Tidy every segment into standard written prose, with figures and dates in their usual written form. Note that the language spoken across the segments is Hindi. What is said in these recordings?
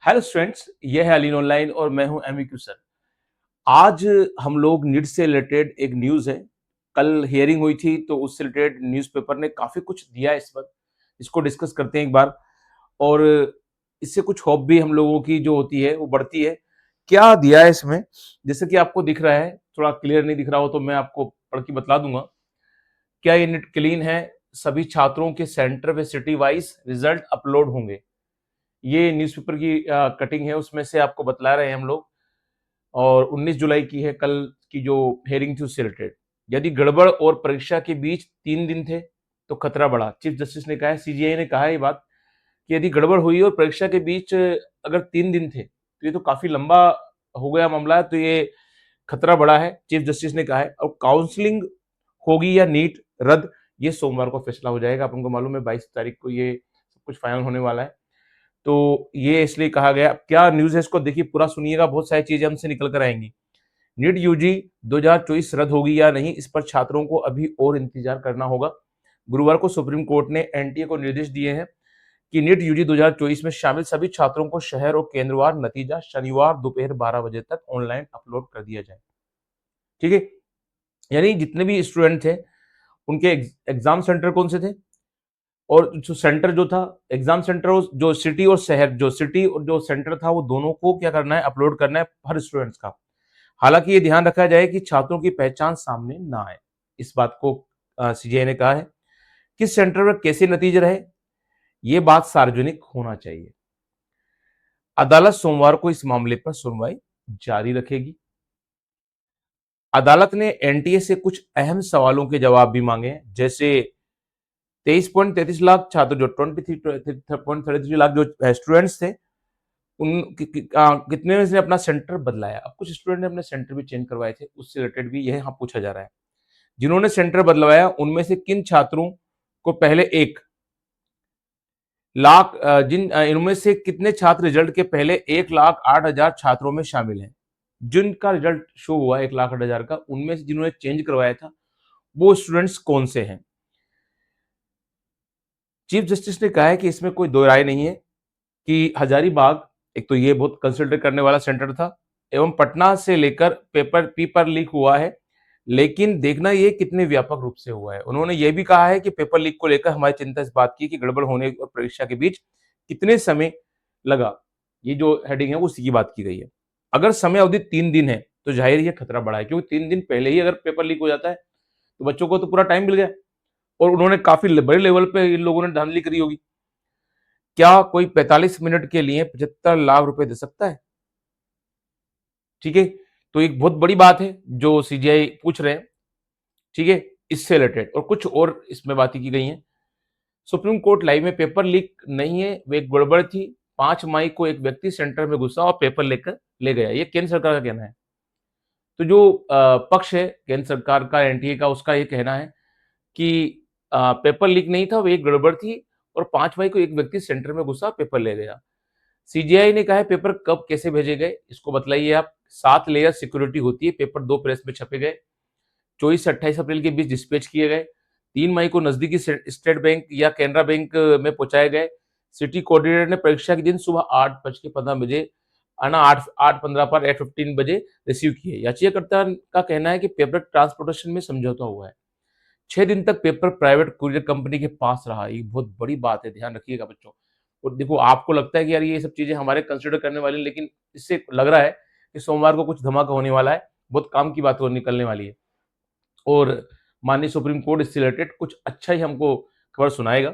हेलो स्टूडेंट्स, ये है अलीन ऑनलाइन और मैं हूं एमवीक्यू सर। आज हम लोग नीट से रिलेटेड एक न्यूज़ है। कल हियरिंग हुई थी तो उससे रिलेटेड न्यूज़पेपर ने काफ़ी कुछ दिया है इस वक्त। इसको डिस्कस करते हैं एक बार। और इससे कुछ होप भी हम लोगों की जो होती है वो बढ़ती है। क्या दिया है इसमें? जैसे कि आपको दिख रहा है, थोड़ा क्लियर नहीं दिख रहा हो तो मैं आपको पढ़ के बतला दूंगा। क्या ये नीट क्लीन है? सभी छात्रों के सेंटर व सिटी वाइज रिजल्ट अपलोड होंगे। ये न्यूज़पेपर की कटिंग है, उसमें से आपको बतला रहे हैं हम लोग। और 19 जुलाई की है कल की जो हेयरिंग थी उससे रिलेटेड। यदि गड़बड़ और परीक्षा के बीच 3 दिन थे तो खतरा बढ़ा। चीफ जस्टिस ने कहा है, सीजीआई ने कहा है ये बात कि यदि गड़बड़ हुई और परीक्षा के बीच अगर 3 दिन थे तो ये तो काफी लंबा हो गया मामला, तो ये खतरा बढ़ा है, चीफ जस्टिस ने कहा है। और काउंसलिंग होगी या नीट रद्द, ये सोमवार को फैसला हो जाएगा। अपन को मालूम है 22 तारीख को ये सब कुछ फाइनल होने वाला है। तो ये इसलिए कहा गया। क्या न्यूज़ है इसको देखिए, पूरा सुनिएगा, बहुत सारी चीजें हमसे निकल कर आएंगी। नीट यूजी 2024 रद्द होगी या नहीं, इस पर छात्रों को अभी और इंतजार करना होगा। गुरुवार को सुप्रीम कोर्ट ने एनटीए को निर्देश दिए हैं कि नीट यूजी 2024 में शामिल सभी छात्रों को शहर और केंद्रवार नतीजा शनिवार दोपहर 12 बजे तक ऑनलाइन अपलोड कर दिया जाए। ठीक है, यानी जितने भी स्टूडेंट थे उनके एग्जाम सेंटर कौन से थे, और जो सेंटर जो था, एग्जाम सेंटर जो सिटी और शहर, जो सिटी और जो सेंटर था, वो दोनों को क्या करना है, अपलोड करना है हर स्टूडेंट्स का। हालांकि ये ध्यान रखा जाए कि छात्रों की पहचान सामने ना आए, इस बात को सीजीआई ने कहा है। किस सेंटर पर कैसे नतीजे रहे, ये बात सार्वजनिक होना चाहिए। अदालत सोमवार को इस मामले पर सुनवाई जारी रखेगी। अदालत ने एनटीए से कुछ अहम सवालों के जवाब भी मांगे, जैसे 23.33 लाख छात्र, जो 23.33 लाख जो स्टूडेंट्स थे, उन कितने में से अपना सेंटर बदलाया। अब कुछ स्टूडेंट ने अपने सेंटर भी चेंज करवाए थे, उससे रिलेटेड भी यह यहाँ पूछा जा रहा है। जिन्होंने सेंटर बदलवाया उनमें से किन छात्रों को पहले 1 लाख इनमें से कितने छात्र रिजल्ट के पहले 1,08,000 छात्रों में शामिल हैं। जिनका रिजल्ट शो हुआ 1,08,000 का, उनमें से जिन्होंने चेंज करवाया था वो स्टूडेंट्स कौन से हैं। चीफ जस्टिस ने कहा है कि इसमें कोई दो राय नहीं है कि हजारीबाग, एक तो ये बहुत कंसिडर करने वाला सेंटर था, एवं पटना से लेकर पेपर लीक हुआ है। लेकिन देखना ये कितने व्यापक रूप से हुआ है। उन्होंने ये भी कहा है कि पेपर लीक को लेकर हमारी चिंता इस बात की कि गड़बड़ होने और परीक्षा के बीच कितने समय लगा। ये जो हेडिंग है उसी की बात की गई है। अगर समय अवधि 3 दिन है तो जाहिर ये खतरा बढ़ा है, क्योंकि 3 दिन पहले ही अगर पेपर लीक हो जाता है तो बच्चों को तो पूरा टाइम मिल गया। और उन्होंने काफी बड़े लेवल पे इन लोगों ने धांधली करी होगी। क्या कोई 45 मिनट के लिए 75 लाख रुपए दे सकता है? ठीक है, तो एक बहुत बड़ी बात है जो सीजीआई पूछ रहे हैं। ठीक है, इससे रिलेटेड और कुछ और इसमें बातें की गई हैं। सुप्रीम कोर्ट लाइव में पेपर लीक नहीं है, वे एक गड़बड़ थी। 5 मई को एक व्यक्ति सेंटर में घुसा और पेपर लेकर ले गया, ये केंद्र सरकार का कहना है। तो जो पक्ष है केंद्र सरकार का, एनटीए का, उसका ये कहना है कि पेपर लीक नहीं था, वो एक गड़बड़ थी और 5 मई को एक व्यक्ति सेंटर में घुसा, पेपर ले गया। सीजीआई ने कहा है पेपर कब कैसे भेजे गए इसको बतलाइए आप। 7 लेयर सिक्योरिटी होती है। पेपर 2 प्रेस में छपे गए, 24 से 28 अप्रैल के बीच डिस्पैच किए गए। 3 मई को नजदीकी स्टेट बैंक या कैनरा बैंक में पहुंचाए गए। सिटी कोऑर्डिनेटर ने परीक्षा के दिन सुबह 8:15 आना 8:15 पर 8:15 रिसीव किए। याचिकाकर्ता का कहना है कि पेपर ट्रांसपोर्टेशन में समझौता हुआ है। 6 दिन तक पेपर प्राइवेट कुरियर कंपनी के पास रहा। ये बहुत बड़ी बात है, ध्यान रखिएगा बच्चों। और देखो, आपको लगता है कि यार ये सब चीजें हमारे कंसिडर करने वाली, लेकिन इससे लग रहा है कि सोमवार को कुछ धमाका होने वाला है, बहुत काम की बात निकलने वाली है। और माननीय सुप्रीम कोर्ट इससे रिलेटेड कुछ अच्छा ही हमको खबर सुनाएगा।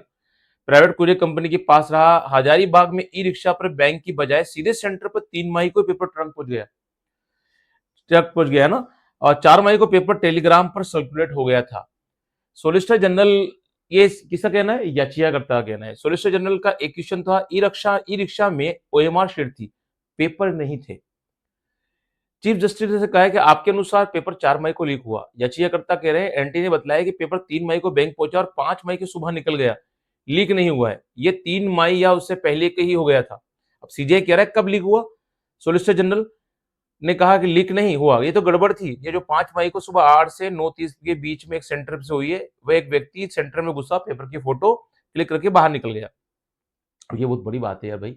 प्राइवेट कुरियर कंपनी के पास रहा। हजारीबाग में ई रिक्शा पर बैंक की बजाय सीधे सेंटर पर 3 मई को पेपर ट्रक पहुंच गया ना। और 4 मई को पेपर टेलीग्राम पर सर्कुलेट हो गया था। सोलिसिटर जनरल, ये किसका कहना है, याचिकाकर्ता का कहना है। सोलिसिटर जनरल का एक क्वेश्चन था, ई रिक्शा में ओएमआर शीट थी, पेपर नहीं थे। चीफ जस्टिस ने कहा है कि आपके अनुसार पेपर 4 मई को लीक हुआ। याचिकाकर्ता कह रहे हैं एनटी ने बताया कि पेपर 3 मई को बैंक पहुंचा और 5 मई की सुबह निकल गया, लीक नहीं हुआ है। ये 3 मई या उससे पहले के ही हो गया था। अब सीजीआई कह रहा है कब लीक हुआ। सोलिसिटर जनरल ने कहा कि लीक नहीं हुआ, ये तो गड़बड़ थी। ये जो 5 मई को सुबह 8 से 9:30 के बीच में एक सेंटर से हुई है, वह एक व्यक्ति सेंटर में घुसा, पेपर की फोटो क्लिक करके बाहर निकल गया। ये बहुत बड़ी बात है यार भाई।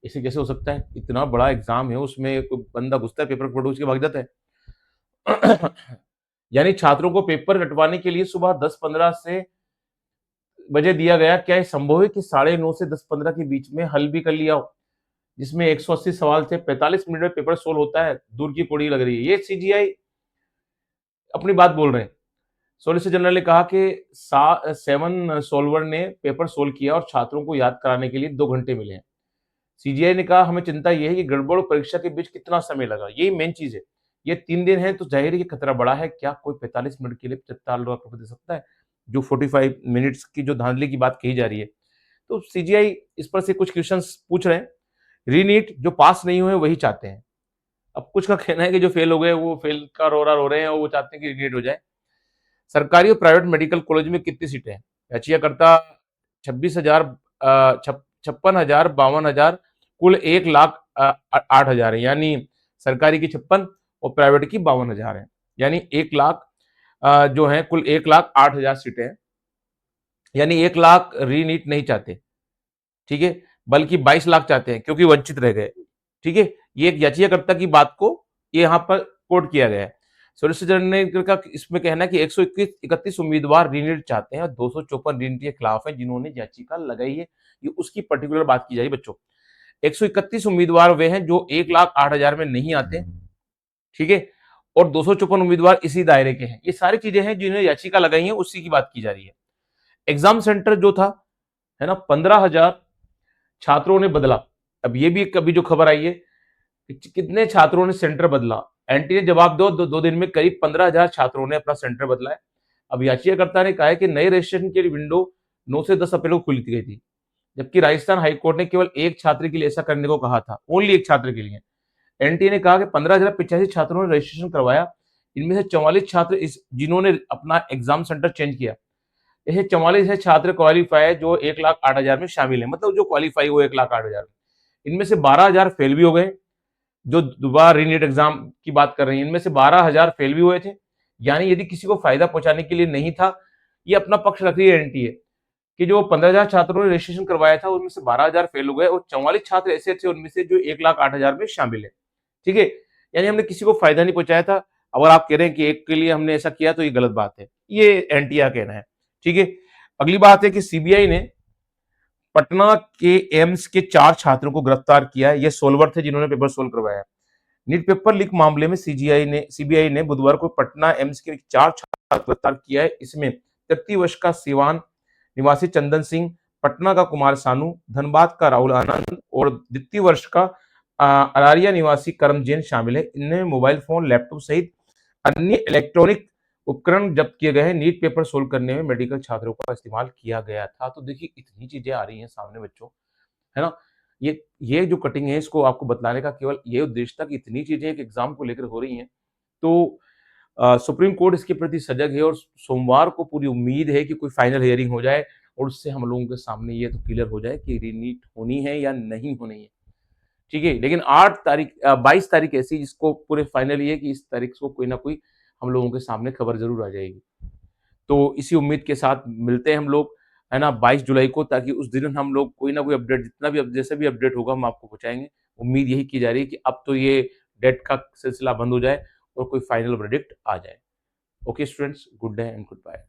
ऐसे कैसे हो सकता है? इतना बड़ा एग्जाम है, उसमें कोई बंदा घुसता है, पेपर प्रोड्यूस के भाग जाता है। यानी छात्रों को पेपर रटवाने के लिए सुबह 10:15 से बजे दिया गया। क्या ये संभव है कि 9:30 से 10:15 के बीच में हल भी कर लिया हो, जिसमें 180 सवाल थे, 45 मिनट में पेपर सोल्व होता है? दूर की पौड़ी लग रही है। ये सीजीआई अपनी बात बोल रहे हैं। सॉलिसिटर जनरल ने कहा कि 7 सॉल्वर ने पेपर सोल्व किया और छात्रों को याद कराने के लिए 2 घंटे मिले हैं। सीजीआई ने कहा, हमें चिंता ये है कि गड़बड़ और परीक्षा के बीच कितना समय लगा। यही मेन चीज है। ये 3 दिन है तो जाहिर है कि खतरा बड़ा है। क्या कोई 45 मिनट के लिए 75 लाख रुपए दे सकता है? जो 45 मिनट्स की जो धांधली की बात कही जा रही है। तो सीजीआई इस पर से कुछ क्वेश्चंस पूछ रहे हैं। रीनीट जो पास नहीं हुए वही चाहते हैं। अब कुछ का कहना है कि जो फेल हो गए वो फेल का रोना रो रहे हैं और वो चाहते हैं कि रीनीट हो जाए। सरकारी और प्राइवेट मेडिकल कॉलेज में कितनी सीटें हैं? याचिकाकर्ता 26,000 56,000 52,000 कुल 1,08,000 है। यानी सरकारी की 56 और प्राइवेट की 52,000 है। यानी 1,00,000 जो है कुल 1,08,000 सीटें हैं। यानी 1,00,000 रीनीट नहीं चाहते, ठीक है, बल्कि 22 लाख चाहते हैं क्योंकि वंचित रह गए। ठीक है, ये एक याचिकाकर्ता की बात को ये यहाँ पर कोट किया गया है। सॉलिसिटर जनरल का इसमें कहना है कि 131 उम्मीदवार रीनीट चाहते हैं और 254 रीनीट के खिलाफ हैं जिन्होंने याचिका लगाई है। ये उसकी पर्टिकुलर बात की जा रही है बच्चों। 131 उम्मीदवार वे हैं जो 1,08,000 में नहीं आते, ठीक है, और 254 उम्मीदवार इसी दायरे के हैं। ये सारी चीजें हैं जिन्होंने याचिका लगाई है, उसी की बात की जा रही है। एग्जाम सेंटर जो था, है ना, 15,000 छात्रों ने बदला। अब ये भी कभी जो खबर आई है कि कितने छात्रों ने सेंटर बदला। एनटी ने जवाब दो दिन में करीब 15,000 छात्रों ने अपना सेंटर बदला है। अब याचिकाकर्ता ने कहा है कि नए रजिस्ट्रेशन की विंडो 9 से 10 अप्रैल को खुली गई थी, जबकि राजस्थान हाईकोर्ट ने केवल एक छात्र के लिए ऐसा करने को कहा था, ओनली एक छात्र के लिए। एनटी ने कहा कि 15,085 छात्रों ने रजिस्ट्रेशन करवाया। इनमें से 44 छात्र इस जिन्होंने अपना एग्जाम सेंटर चेंज किया। ये 44 है छात्र क्वालिफाई है जो 1,08,000 में शामिल है, मतलब जो क्वालिफाई हुए 1,08,000। इनमें से 12,000 फेल भी हो गए, जो दोबारा रीनीट एग्जाम की बात कर रही है। इनमें से 12,000 फेल भी हुए थे। यानी यदि किसी को फायदा पहुंचाने के लिए नहीं था, ये अपना पक्ष रख रही है एनटीए कि जो 15,000 छात्रों ने रजिस्ट्रेशन करवाया था उनमें से 12,000 फेल हो गए और 44 छात्र ऐसे थे उनमें से जो 1,08,000 में शामिल है। ठीक है, यानी हमने किसी को फायदा नहीं पहुंचाया था। अगर आप कह रहे हैं कि एक के लिए हमने ऐसा किया तो ये गलत बात है, ये एनटीए का कहना है। ठीक है, अगली बात है कि सीबीआई ने पटना के एम्स के 4 छात्रों को गिरफ्तार किया है। ये सोल्वर थे जिन्होंने पेपर सोल्व करवाया। नीट पेपर लीक मामले में सीबीआई ने बुधवार को पटना एम्स के 4 छात्रों को गिरफ्तार किया है। इसमें 33 वर्ष का सिवान निवासी चंदन सिंह, पटना का कुमार सानू, धनबाद का राहुल आनंद और द्वितीय वर्ष का अरारिया निवासी करम जैन शामिल है। इनमें मोबाइल फोन, लैपटॉप सहित अन्य इलेक्ट्रॉनिक उपकरण जब्त किए गए हैं। नीट पेपर सोल्व करने में मेडिकल छात्रों का इस्तेमाल किया गया था। तो देखिए इतनी चीजें आ रही हैं सामने बच्चों, है ना। ये जो कटिंग है इसको आपको बतलाने का केवल ये उद्देश्य था कि इतनी चीजें एक एग्जाम को लेकर हो रही हैं। तो सुप्रीम कोर्ट इसके प्रति सजग है और सोमवार को पूरी उम्मीद है कि कोई फाइनल हियरिंग हो जाए और उससे हम लोगों के सामने ये तो क्लियर हो जाए कि रीनीट होनी है या नहीं होनी है। ठीक है, लेकिन 22 तारीख ऐसी जिसको पूरे फाइनल ये है कि इस तारीख को कोई ना कोई हम लोगों के सामने खबर जरूर आ जाएगी। तो इसी उम्मीद के साथ मिलते हैं हम लोग, है ना, 22 जुलाई को, ताकि उस दिन हम लोग कोई ना कोई अपडेट, जितना भी जैसे भी अपडेट होगा हम आपको पहुंचाएंगे। उम्मीद यही की जा रही है कि अब तो ये डेट का सिलसिला बंद हो जाए और कोई फाइनल वर्डिक्ट आ जाए। Okay students, good day and good bye.